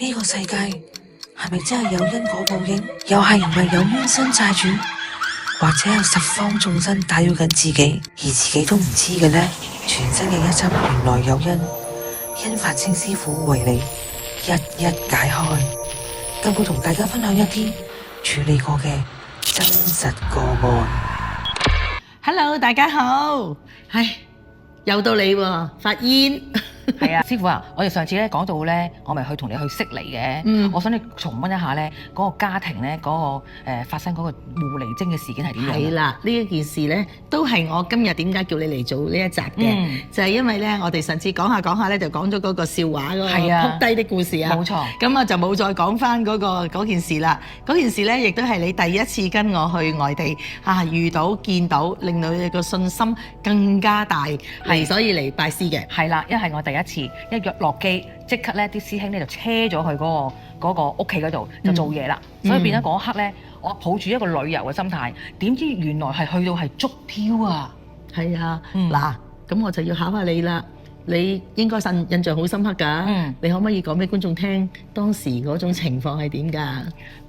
呢個世界係咪真係有因果報應？又係唔係有冤親債主，或者有十方眾生打擾緊自己，而自己都唔知嘅呢？全新嘅一輯原來有因法清師傅為你一一解開，更會同大家分享一啲處理過嘅真實個案。Hello， 大家好，又到你喎，發煙。係啊，師傅啊，我哋上次咧講到咧，我咪去同你去悉尼嘅。我想你重溫一下咧，嗰個家庭咧，嗰個發生嗰個狐狸精嘅事件係點樣？係啦，呢一件事咧，都係我今日點解叫你嚟做呢一集嘅，就係因為咧，我哋上次講下咧，就講咗嗰個笑話嗰個撲低的故事啊。冇錯。咁我就冇再講翻嗰件事啦。嗰件事咧，亦都係你第一次跟我去外地遇到見到，令到你個信心更加大，係所以嚟拜師嘅。係啦，因為係我第一次一約落機，即刻咧啲師兄咧就車咗去嗰個屋企嗰度就做嘢啦，所以變咗嗰一刻咧，我抱住一個旅遊嘅心態，點知原來係去到係捉雕啊！係啊，嗱，咁我就要考下你啦。你應該印象好深刻㗎，你可唔可以講俾觀眾聽當時嗰種情況係點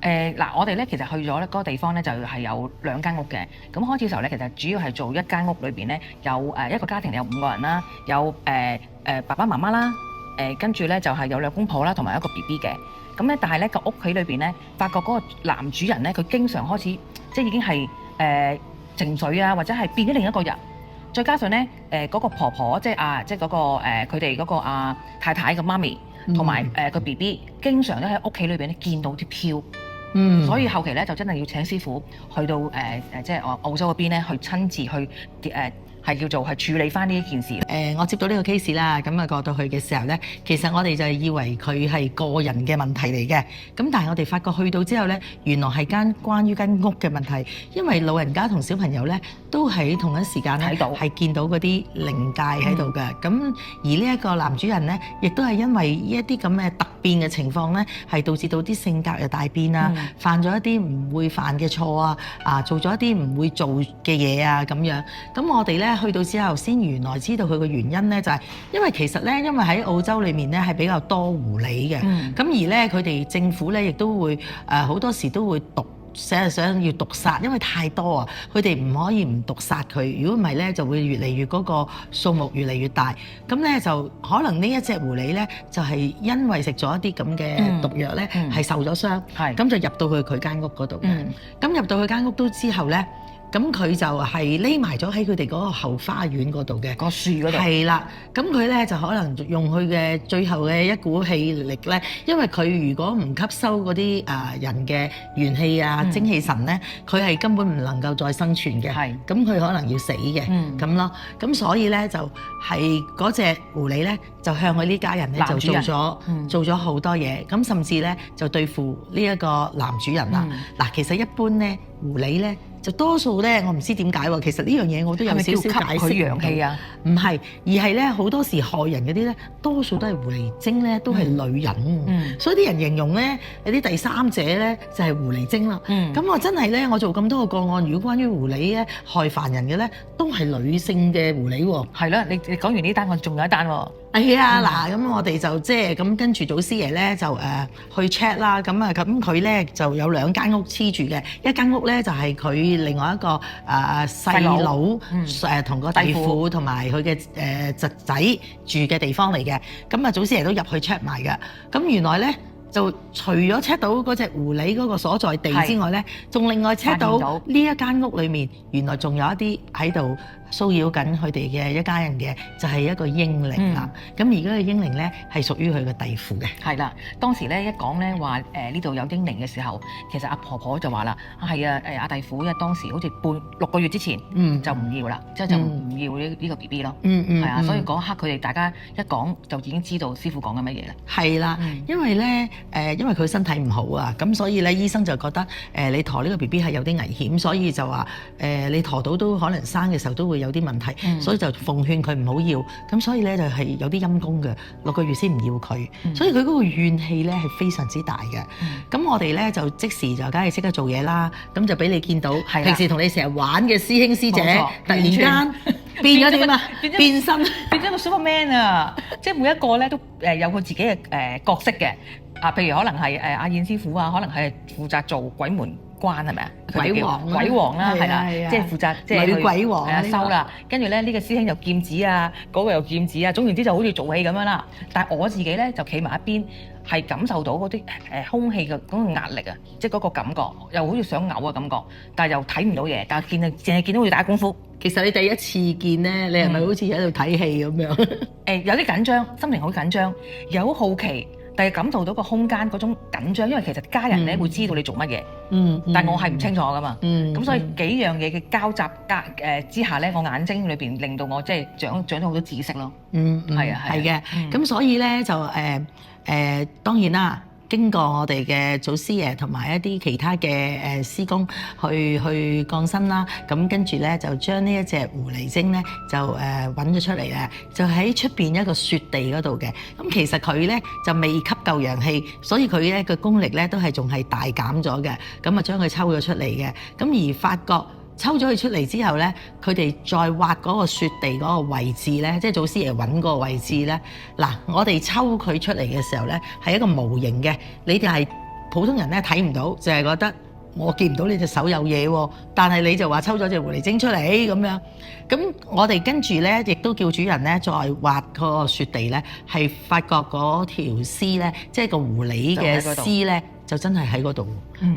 㗎？嗱，我哋咧其實去咗咧嗰個地方咧就係有2間屋嘅。咁開始嘅時候咧，其實主要係做一間屋裏邊咧有一個家庭有5個人啦，有爸爸媽媽啦，跟住咧就係有2公婆啦，同埋一個 BB 嘅。咁咧但係咧個屋企裏邊咧，發覺嗰個男主人咧佢經常開始即係已經係情緒啊，或者係變咗另一個人。再加上咧，嗰個婆婆即係嗰個佢哋嗰個太太嘅媽咪，同埋個 BB，經常都喺屋企裏邊咧見到啲飄，所以後期咧就真係要請師傅去到即係澳洲嗰邊咧，去親自去係叫做係處理翻呢一件事。我接到呢個 case 啦，咁啊過到去嘅時候咧，其實我哋就以為佢係個人嘅問題嚟嘅，咁但係我哋發覺去到之後咧，原來係關於間屋嘅問題，因為老人家同小朋友咧都喺同一時間咧係見到嗰啲靈界喺度嘅，咁而呢一個男主人咧，亦都係因為呢一啲咁嘅突變嘅情況咧，係導致到啲性格又大變啊，犯咗一啲唔會犯嘅錯啊，做咗一啲唔會做嘅嘢啊咁樣，咁我哋咧去到之後先原來知道佢個原因咧，就係因為其實咧，因為喺澳洲裏面咧係比較多狐狸嘅，咁而咧佢哋政府咧亦都會好多時都會想要毒殺，因為太多啊，佢哋唔可以唔毒殺佢，如果唔係咧就會越嚟越嗰個數目越嚟越大，咁咧就可能呢一隻狐狸咧就係因為食咗一啲咁嘅毒藥咧係受咗傷，咁就入到去佢間屋嗰度嘅，咁入到去間屋都之後咧。咁佢就係匿埋咗喺佢哋嗰個後花園嗰度嘅，個樹嗰度。係啦，咁佢咧就可能用佢嘅最後嘅一股氣力咧，因為佢如果唔吸收嗰啲人嘅元氣啊、精氣神咧，佢係根本唔能夠再生存嘅。係，咁佢可能要死嘅，咁咯。咁所以咧就係嗰隻狐狸咧，就向佢呢家人咧就做咗好多嘢，咁甚至咧就對付呢一個男主人啦。嗱，其實一般咧狐狸咧。就多數咧，我唔知點解喎。其實呢樣嘢我都有少少解釋。佢陽氣啊？唔係，而係咧好多時害人嗰啲咧，多數都係狐狸精咧，都係女人。所以啲人形容咧，有啲第三者咧就係狐狸精啦。咁我真係咧，我做咁多個個案，如果關於狐狸咧害凡人嘅咧，都係女性嘅狐狸喎。係啦，你講完呢單案，仲有一單喎。係啊，嗱，咁我哋就即係咁跟住祖師爺咧就去 check 啦，咁佢咧就有2間屋黐住嘅，一間屋咧就係佢另外一個細佬同個弟婦同埋佢嘅侄仔住嘅地方嚟嘅，咁祖師爺都入去 check 埋嘅，咁原來咧就除咗 check 到嗰隻狐狸嗰個所在地之外咧，仲另外 check 到呢一間屋裏面原來仲有一啲喺度騷擾緊佢哋嘅一家人嘅，就係一個嬰靈啦。咁而家個嬰靈咧係屬於佢嘅弟婦嘅。係啦，當時咧一講咧話呢度有嬰靈嘅時候，其實阿婆婆就話啦，係啊阿弟婦，因為當時好似6個月之前就唔要啦，即係就唔要呢個 BB 咯。係啊，所以嗰刻佢哋大家一講就已經知道師傅講緊乜嘢啦。係啦，因為咧因為佢身體唔好啊，咁所以咧醫生就覺得你陀呢個 BB 係有啲危險，所以就話你陀到都可能生嘅時候都會有啲問題，所以就奉勸佢唔好要，咁所以咧就係有啲陰功嘅，6個月先唔要佢，所以佢嗰個怨氣咧係非常之大嘅。咁我哋咧就即時就梗係即刻做嘢啦，咁就俾你見到平時同你成日玩嘅師兄師姐，突然間變咗點啊？變身，變咗個 Superman 啊！即係每一個咧都有佢自己嘅角色嘅。譬如可能係阿燕師傅啊，可能係負責做鬼門關係咪啊？鬼王啦，係啦，即係負責即係女鬼王收啦。跟住咧呢個師兄又劍指啊，嗰個又劍指啊，總言之就好似做戲咁樣啦。但係我自己咧就企埋一邊，係感受到嗰啲空氣嘅嗰個壓力啊，即係嗰個感覺，又好似想嘔嘅感覺，但係又睇唔到嘢，但係淨係見到好似打功夫。其實你第一次見咧，你係咪好似喺度睇戲咁樣？有啲緊張，心情好緊張，又好好奇。但係感受到個空間嗰種緊張，因為其實家人咧會知道你做乜嘢，但係我係唔清楚噶嘛，咁所以幾樣嘢嘅交集之下咧，我眼睛裏邊令到我即係長咗好多知識咯。係啊，係嘅。咁所以咧就當然啦。經過我哋嘅祖師爺同埋一啲其他嘅師公去降生啦，咁跟住咧就將呢一隻狐狸精咧就揾咗出嚟咧，就喺出邊一個雪地嗰度嘅。咁其實佢咧就未吸夠陽氣，所以佢咧嘅功力咧都係仲係大減咗嘅。咁啊將佢抽咗出嚟嘅，咁而發覺。抽咗佢出嚟之後咧，佢哋再挖嗰個雪地嗰個位置咧，即係祖師爺揾嗰個位置咧。嗱，我哋抽佢出嚟嘅時候咧，係一個無形嘅，你哋係普通人咧睇唔到，就係覺得我見唔到你隻手有嘢喎，但係你就話抽咗隻狐狸精出嚟咁樣。咁我哋跟住咧，亦都叫主人咧再挖嗰個雪地咧，係發覺嗰條屍咧，即係個狐狸嘅屍咧。就真係喺嗰度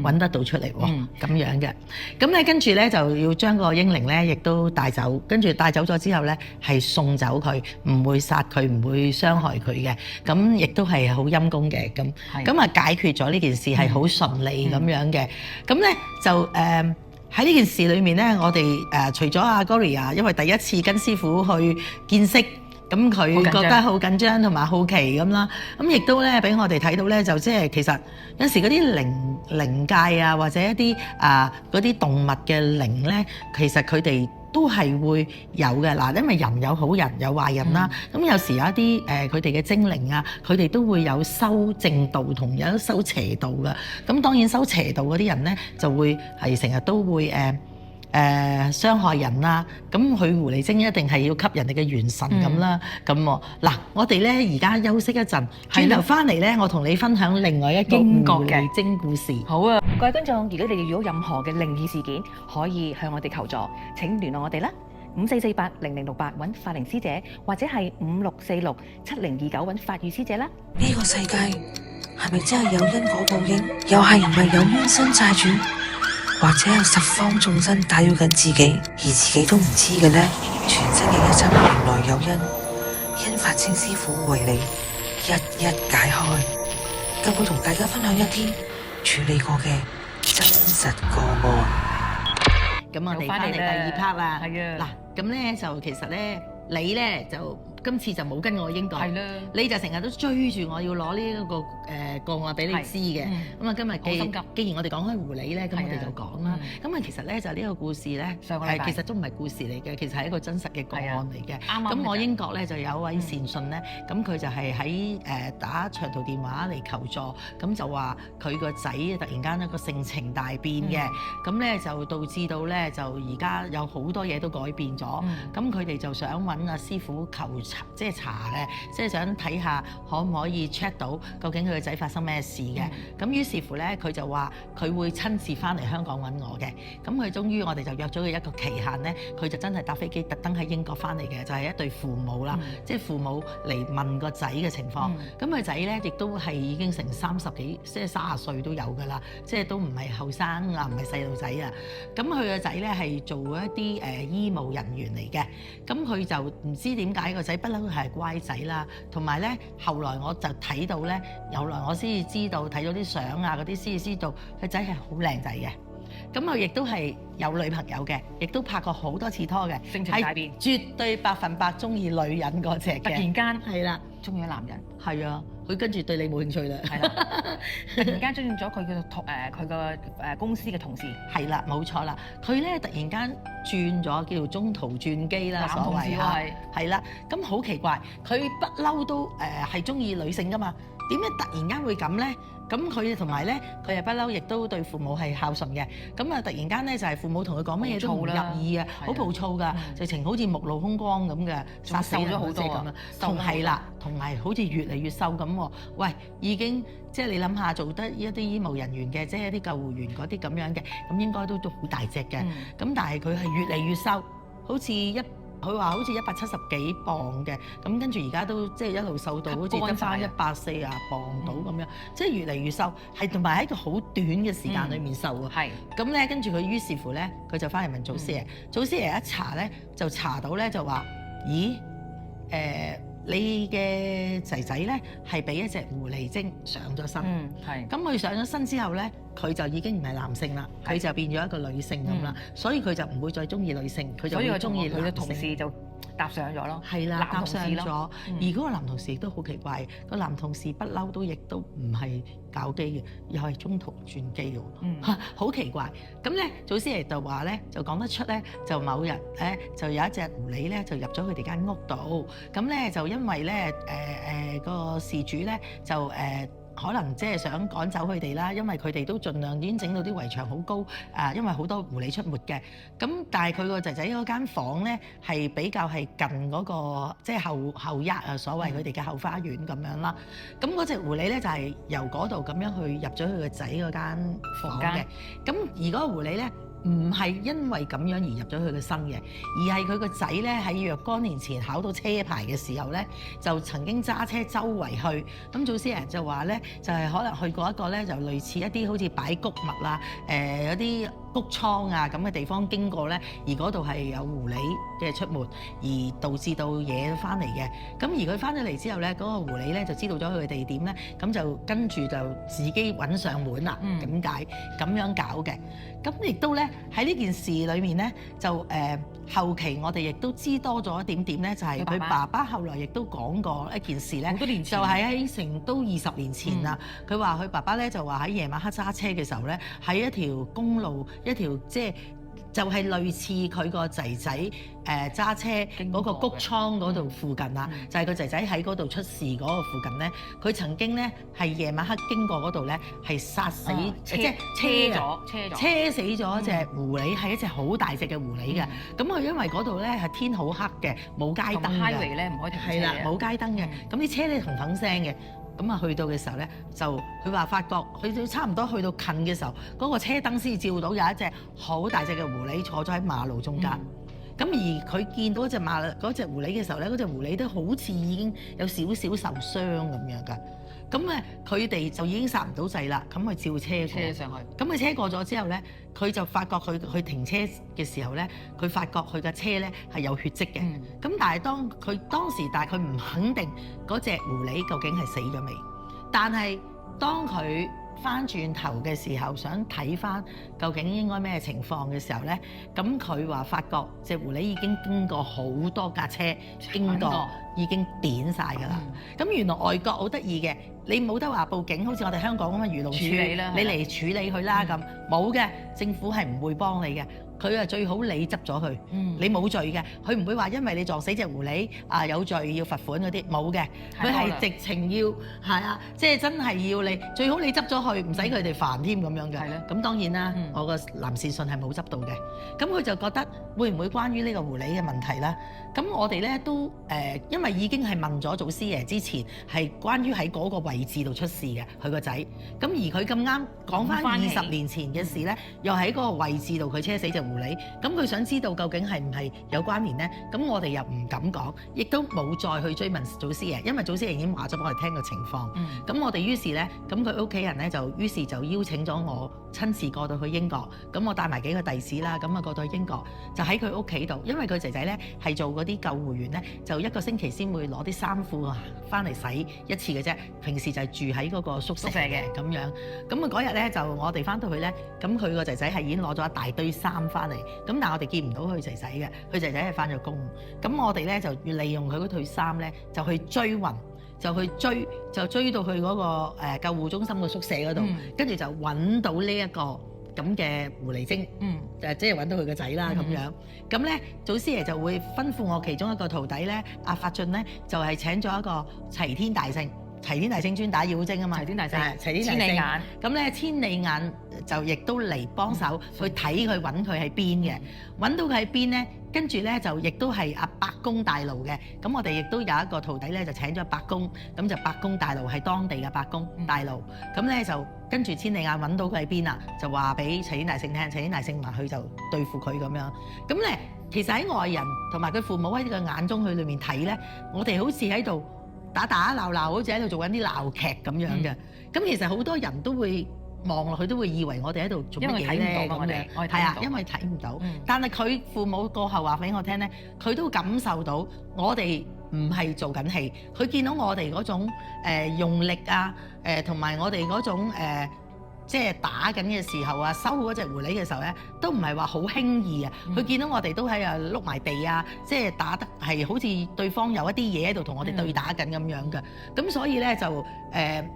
揾得到出嚟喎，咁樣嘅。咁咧跟住咧就要將個嬰靈咧亦都帶走，跟住帶走咗之後咧係送走佢，唔會殺佢，唔會傷害佢嘅。咁亦都係好陰功嘅。咁啊解決咗呢件事係好順利咁樣嘅。咁咧就喺呢件事裏面咧，我哋除咗阿 Gloria，因為第一次跟師傅去見識。咁佢覺得好緊張同埋好奇咁啦，咁亦都咧俾我哋睇到咧，就即係其實有時嗰啲靈界啊，或者一啲嗰啲動物嘅靈咧，其實佢哋都係會有嘅嗱，因為人有好人有壞人啦，咁有時有一啲佢哋嘅精靈啊，佢哋都會有修正道同有修邪道嘅，咁當然修邪道嗰啲人咧就會係成日都會傷害人啦，咁佢狐狸精一定係要吸人哋嘅元神咁啦，咁嗱，我哋咧而家休息一陣，轉頭翻嚟咧，我同你分享另外一個狐狸精故事。好啊，各位觀眾，如果你哋遇到任何嘅靈異事件，可以向我哋求助，請聯絡我哋啦，54480068揾法靈師姐，或者係56467029揾法語師姐啦。呢個世界係咪真係有因果報應？又係唔係有冤親債主？或者有十方眾生打擾緊自己，而自己都唔知嘅呢？全真嘅一輯原來有因法清師傅為你一一解開。今會同大家分享一啲處理過嘅真實個案。咁我哋翻嚟第二 part 啦。係啊。嗱，咁咧就其實咧，你咧就今次就冇跟我英國，係啦，你就成日都追住我要攞呢一個個案俾你知嘅。咁啊，今日既然我哋講開狐狸咧，咁我哋就講啦。咁啊，其實咧就呢個故事咧，其實都唔係故事嚟嘅，其實係一個真實嘅個案嚟嘅。咁我英國咧就有一位善信咧，咁佢就係喺打長途電話嚟求助，咁就話佢個仔突然間一個性情大變嘅，咁咧就導致到咧就而家有好多嘢都改變咗。咁佢哋就想揾阿師傅求即係查嘅，即係想睇下可唔可以 check 到究竟佢個仔發生咩事嘅。咁於是乎咧，佢就話佢會親自翻嚟香港揾我嘅。咁佢終於我哋就約咗佢一個期限咧，佢就真係搭飛機特登喺英國翻嚟嘅，就係一對父母啦，即係父母嚟問個仔嘅情況。咁佢仔咧亦都係已經成30幾，即係30歲都有㗎啦，即係都唔係後生啊，唔係細路仔啊。咁佢個仔咧係做一啲醫務人員嚟嘅。咁佢就唔知點解個仔不嬲係乖仔啦，同埋咧後來我就睇到咧，後來我先至知道睇咗啲相啊嗰啲先至知道佢仔係好靚仔嘅。咁佢亦都係有女朋友嘅，亦都拍過好多次拖嘅，性情大變，絕對100%中意女人嗰隻嘅。突然間係啦，中意咗男人。係啊，佢跟住對你冇興趣啦。係啦，突然間中意咗佢個公司嘅同事。係啦，冇錯啦。佢咧突然間轉咗叫做中途轉機啦，所謂嚇。係啦，咁好奇怪，佢不嬲都係中意女性噶嘛。點解突然間會咁咧？咁佢同埋咧，佢係不嬲，亦都對父母係孝順嘅。咁啊，突然間咧就係父母同佢講乜嘢都唔入耳啊，好暴躁㗎，直情好似目露兇光咁嘅，殺死咗好多咁啊。同係啦，同埋好似越嚟越瘦咁喎。喂，已經即係你諗下，做得一啲醫務人員嘅，即係一啲救護員嗰啲咁樣嘅，咁應該都好大隻嘅。咁但係佢係越嚟越瘦，好似佢話好似170幾磅嘅，咁跟住而家都即係一路瘦到好似得翻140磅到咁樣，即係越嚟越瘦，係同埋喺一個好短嘅時間裏面瘦啊。係咁咧，跟住佢於是乎咧，佢就翻嚟問祖師爺，祖師爺一查咧就查到咧就話：咦，你嘅仔仔咧係俾一隻狐狸精上咗身。係。咁佢上咗身之後咧，佢就已經唔係男性啦，佢就變咗一個女性咁啦，所以佢就唔會再中意女性，佢就會中意佢嘅同事就搭上咗咯。係啦，搭上咗。而嗰個男同事亦都好奇怪，個男同事不嬲都亦都唔係搞基嘅，又係中途轉機嘅，好奇怪。咁咧，祖師爺就話咧，就講得出咧，就某日咧就有一隻狐狸咧就入咗佢哋間屋度，咁咧就因為咧個事主咧就可能即係想趕走佢哋啦，因為佢哋都盡量已經整到啲圍牆好高，因為好多狐狸出沒嘅。咁但係佢個仔仔嗰間房咧係比較係近嗰個即係後一啊，所謂佢哋嘅後花園咁樣啦。咁嗰隻狐狸咧就係由嗰度咁樣去入咗佢個仔嗰間房嘅。咁而嗰個狐狸咧，唔係因為咁樣而入咗佢嘅身嘅，而係佢個仔咧喺若干年前考到車牌嘅時候咧，就曾經揸車周圍去。咁祖師爺就話咧，就係可能去過一個咧，就類似一啲好似擺穀物啦，有啲谷倉啊咁嘅地方經過咧，而嗰度係有狐狸嘅出沒，而導致到嘢翻嚟嘅。咁而佢翻咗嚟之後咧，嗰個狐狸咧就知道咗佢嘅地點咧，咁就跟住就自己揾上門啦。點解咁樣搞嘅？咁亦都咧喺呢件事裏面咧，就後期我哋亦都知多咗一點點咧，就係佢爸爸後來亦都講過一件事咧，就係喺成都20年前啦。佢話佢爸爸咧就話喺夜晚黑揸車嘅時候咧，喺一條公路，一條即係就係類似佢個仔仔揸車嗰個谷倉嗰度附近啦，就係個仔仔喺嗰度出事嗰個附近咧，佢曾經咧係夜晚黑經過嗰度咧，係殺死即係車死咗一隻狐狸，係一隻好大隻嘅狐狸嘅。咁佢因為嗰度咧係天好黑嘅，冇街燈嘅，highway咧唔可以停車嘅，係啦，冇街燈嘅，咁啲車咧嘭嘭聲嘅。咁啊去到嘅時候咧，就佢話發覺佢都差唔多去到近嘅時候，嗰個車燈先照到有一隻好大隻嘅狐狸坐咗喺馬路中間。咁而佢見到嗰隻狐狸嘅時候咧，嗰隻狐狸都好似已經有少少受傷咁樣㗎。咁佢哋就已經剎唔到掣啦，咁佢照車上去。咁佢車過咗之後咧，佢就發覺佢停車嘅時候咧，佢發覺佢嘅車咧係有血跡嘅。咁但係當時佢唔肯定嗰隻狐狸究竟係死咗未。但係當佢翻轉頭嘅時候，想睇翻究竟應該咩情況嘅時候咧，咁佢話發覺隻狐狸已經經過好多架車經過，已經扁晒㗎啦。咁原來外國好得意嘅，你冇得話報警，好似我哋香港咁嘅漁農處，你嚟處理佢啦咁，冇嘅，政府係唔會幫你嘅。佢話最好你執咗佢，你冇罪嘅，佢唔會話因為你撞死隻狐狸有罪要罰款嗰啲，冇嘅，佢係直情要係啊，即係真係要你最好你執咗佢，唔使佢哋煩添咁樣嘅。咁當然啦，我個男士信係冇執到嘅，咁佢就覺得會唔會關於呢個狐狸嘅問題啦？咁我哋咧都因為已經係問咗祖師爺之前係關於喺嗰個位置度出事嘅佢個仔，咁而佢咁啱講翻20年前嘅事咧，又喺嗰個位置度佢車死隻狐狸，咁佢想知道究竟係唔係有關聯呢？咁我哋又唔敢講，亦都冇再去追問祖師爺，因為祖師爺已經話咗俾我哋聽個情況。咁我哋於是呢，咁佢屋企人呢，於是就邀請咗我親自過到去英國，咁我帶埋幾個弟子啦，咁啊過到去英國，就喺佢屋企度，因為佢仔仔呢係做嗰啲救護員呢，就一個星期先會攞啲衫褲翻嚟洗一次嘅啫，平時就係住喺嗰個宿舍嘅咁樣。咁啊嗰日呢，就我哋翻到去呢，咁佢個仔仔係已經攞咗一大堆衫翻嚟，咁但係我哋見唔到佢仔仔嘅，佢仔仔係翻咗工。咁我哋咧就要利用佢嗰套衫咧，就去追魂，就追到去嗰個救護中心嘅宿舍嗰度，跟住就揾到呢一個咁嘅狐狸精，即係揾到佢個仔啦咁樣。咁咧祖師爺就會吩咐我其中一個徒弟咧，阿法進咧就係請咗一個齊天大聖。齊天大聖專打妖精啊嘛，齊天大聖齊天大千里眼聖。咁咧千里眼就亦都嚟幫手去睇佢揾佢喺邊嘅，揾到佢喺邊咧，跟住咧就亦都係阿伯公大奴嘅。咁我哋亦都有一個徒弟咧，就請咗伯公，咁就伯公大奴係當地嘅伯公大奴。咁咧就跟住千里眼揾到佢喺邊啦，就話俾齊天大聖聽，齊天大聖埋去就對付佢咁樣。咁咧其實喺外人同埋佢父母喺呢個眼中去裏面睇咧，我哋好似喺度打打鬧鬧，好似喺度做緊啲鬧劇咁樣嘅。咁其實好多人都會望落去，都會以為我哋喺度做乜嘢咧咁樣。係啊，因為睇唔到。但係佢父母過後話俾我聽咧，佢都感受到我哋唔係做緊戲，佢見到我哋嗰種用力啊，同埋我哋嗰種即係打緊嘅時候啊，收嗰隻狐狸嘅時候咧，都唔係話好輕易啊。佢見到我哋都喺度碌埋地啊，即係打得係好似對方有一啲嘢喺度同我哋對打緊咁樣嘅。咁所以咧就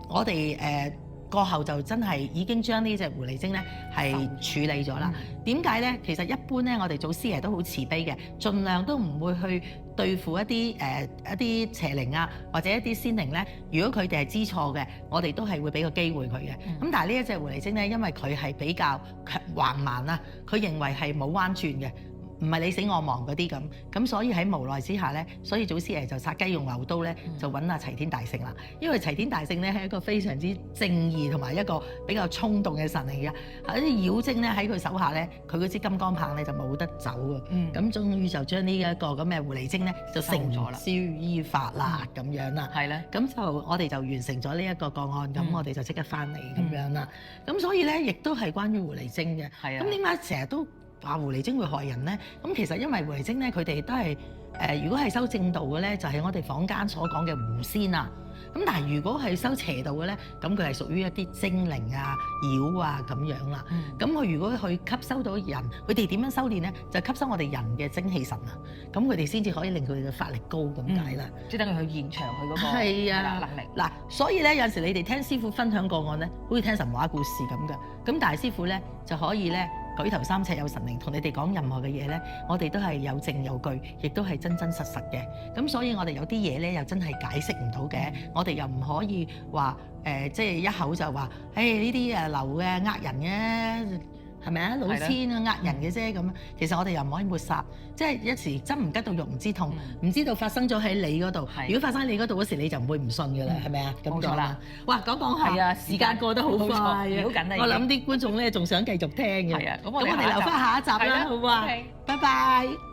我哋過後就真係已經將呢隻狐狸精咧係處理咗啦。點解咧？其實一般咧，我哋祖師爺都好慈悲嘅，盡量都唔會去對付一啲邪靈啊，或者一啲仙靈咧。如果佢哋係知錯嘅，我哋都係會俾個機會佢嘅。咁但係呢一隻狐狸精咧，因為佢係比較橫蠻啦，佢認為係冇彎轉嘅。唔係你死我亡嗰啲咁所以喺無奈之下咧，所以祖師爺就殺雞用牛刀咧，就揾阿齊天大聖啦。因為齊天大聖咧係一個非常之正義同埋一個比較衝動嘅神嚟嘅。啲妖精咧喺佢手下咧，佢嗰支金剛棒咧就冇得走啊。咁終於就將呢一個咁嘅狐狸精咧就繩咗於法啦，咁樣啦。係咧。咁就我哋就完成咗呢一個個案，咁我哋就即刻翻嚟咁樣啦。咁所以咧，亦都係關於狐狸精嘅。係啊。咁點解成日都話狐狸精會害人咧？咁其實因為狐狸精咧，佢哋都係如果係修正道嘅咧，就係我哋坊間所講嘅狐仙啊。咁但係如果係修邪道嘅咧，咁佢係屬於一啲精靈啊、妖啊咁樣啦。咁佢如果去吸收到人，佢哋點樣修練咧？就吸收我哋人嘅精氣神啊。咁佢哋先至可以令佢哋嘅法力高咁解啦。即係等佢去延長佢嗰個能力。嗱，所以咧有陣時你哋聽師傅分享個案咧，好似聽神話故事咁嘅。咁但係師傅咧就可以咧舉頭三尺有神靈，同你哋講任何嘅嘢咧，我哋都係有證有據，亦都係真真實實嘅。咁所以我哋有啲嘢咧又真係解釋唔到嘅，我哋又唔可以話即係一口就話，呢啲流嘅呃人嘅。係咪啊？老千啊，呃人嘅啫咁。其實我哋又唔可以抹殺，即係一時針唔吉到肉唔知痛，唔知道發生咗喺你嗰度。如果發生喺你嗰度嗰時，你就唔會唔信㗎啦，係咪啊？咁講啦。哇，講下，係啊，時間過得好快啊！我諗啲觀眾咧仲想繼續聽嘅。係啊，咁我哋留翻下一集啦，好唔好啊？拜拜。